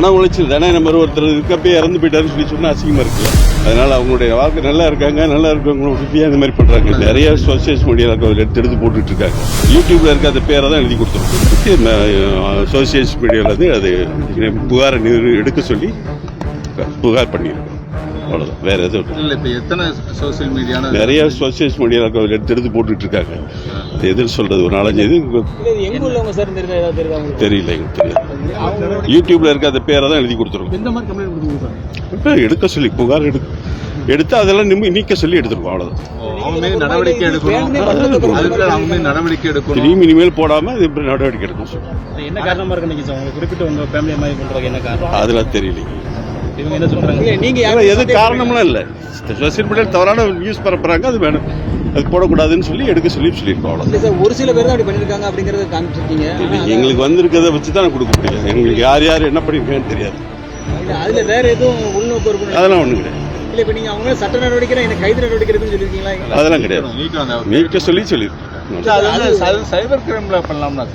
மன உளைச்சல் தானே. நம்ம ஒருத்தர் இருக்கப்பே இறந்து போயிட்டாருன்னு சொல்லி சொன்னா அசிங்கமா இருக்குல்ல. அதனால அவங்களுடைய வாழ்க்கை நல்லா இருக்காங்க, நல்லா இருக்கவங்களும் உறுதியா இந்த மாதிரி பண்றாங்க. நிறைய சோசியல் மீடியாவில் எடுத்து போட்டுட்டு இருக்காங்க. யூடியூப்ல இருக்க அந்த பேரை தான் எழுதி கொடுத்துருக்கோம். சோசியல் மீடியாவில் அது புகாரை எடுக்க சொல்லி புகார் பண்ணியிருக்கோம். அவ்வளவுதான், வேற எதுவும் இல்லை. இப்போ எத்தனை சோசியல் மீடியா நிறைய சோசியல் மீடியாவில் எடுத்து போட்டுட்டு இருக்காங்க. எதிர் சொல்றது ஒரு 4-5 இது தெரியல, எங்களுக்கு தெரியாது. யூடியூப்ல இருக்க அந்த பேரை தான் எழுதி கொடுத்துருக்கோம். எடுக்க சொல்லி புகார் எடுத்து அதெல்லாம் நீக்க சொல்லி எடுத்துருக்கோம். அவ்வளவுதான். நடவடிக்கை எடுக்கணும். நடவடிக்கை எடுக்கணும். திரும்பி இனிமேல் போடாம நடவடிக்கை எடுக்கணும் சொல்லி. என்ன காரணமா இருக்கு குறிப்பிட்ட உங்க ஃபேமிலி மாதிரி பண்றது என்ன காரணம் அதெல்லாம் தெரியல. இவங்க என்ன சொல்றாங்க? நீங்க எது காரணம்லாம் இல்ல. சோசியல் மீடியாவில் தவறான நியூஸ் பரப்புறாங்க, அது வேணும், அது போடக்கூடாதுன்னு சொல்லி எடுக்க சொல்லியிருக்கோம். அவ்வளவு. ஒரு சில பேர் தான் அப்படி பண்ணிருக்காங்க அப்படிங்கறத காமிச்சிருக்கீங்க. எங்களுக்கு வந்திருக்கிறத வச்சு தான் கொடுக்க முடியும். எங்களுக்கு யார் என்ன பண்ணிருக்காங்கன்னு தெரியாது. அதுல வேற எதுவும் உள்நோக்கம் இருக்கும்? அதெல்லாம் ஒண்ணு கிடையாது. இல்ல இப்ப நீங்க அவங்க சட்ட நடவடிக்கை என்ன கைது நடவடிக்கை சொல்லிருக்கீங்களா? அதெல்லாம் கிடையாது. நீக்க சொல்லியிருக்கோம். சைபர் கிரைம்ல பண்ணலாம்னா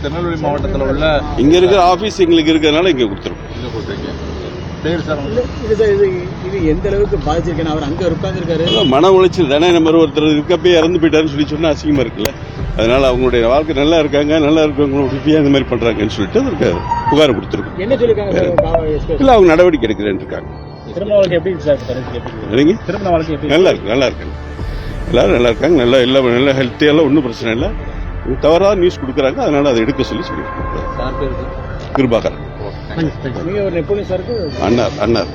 திருநெல்வேலி மாவட்டத்தில் உள்ள இங்க இருக்கிற ஆபீஸ் எங்களுக்கு இருக்கிறதுனால இங்க கொடுத்துருக்கோம். இது எந்த அளவுக்கு பாதிச்சிருக்கேன்? அவர் அங்க உட்கார்ந்துருக்காரு. மன உளைச்சல் தானே. நம்ம ஒருத்தர் இருக்கப்பே இறந்து போயிட்டாருன்னு சொல்லி சொன்னா அசிங்கமா இருக்குல்ல. அதனால அவங்களுடைய வாழ்க்கை நல்லா இருக்காங்க, நல்லா இருக்கவங்களும் உறுதியா இந்த மாதிரி பண்றாங்கன்னு சொல்லிட்டு புகார் கொடுத்துருக்கோம். என்ன சொல்லிருக்காங்க? இல்ல, அவங்க நடவடிக்கை எடுக்கிறேன்னு இருக்காங்க. திருமண வாழ்க்கை எப்படி சார்? திருமண வாழ்க்கை எப்படி? நல்லா இருக்கு, நல்லா இருக்காங்க. எல்லாரும் நல்லா இருக்காங்க. நல்லா ஹெல்த்தியெல்லாம் ஒன்றும் பிரச்சனை இல்லை. தவறாக நியூஸ் கொடுக்குறாங்க, அதனால அதை எடுக்க சொல்லி கிருபாகரன் நீங்க ஒரு நெப்போலியன் சாருக்கு அண்ணார்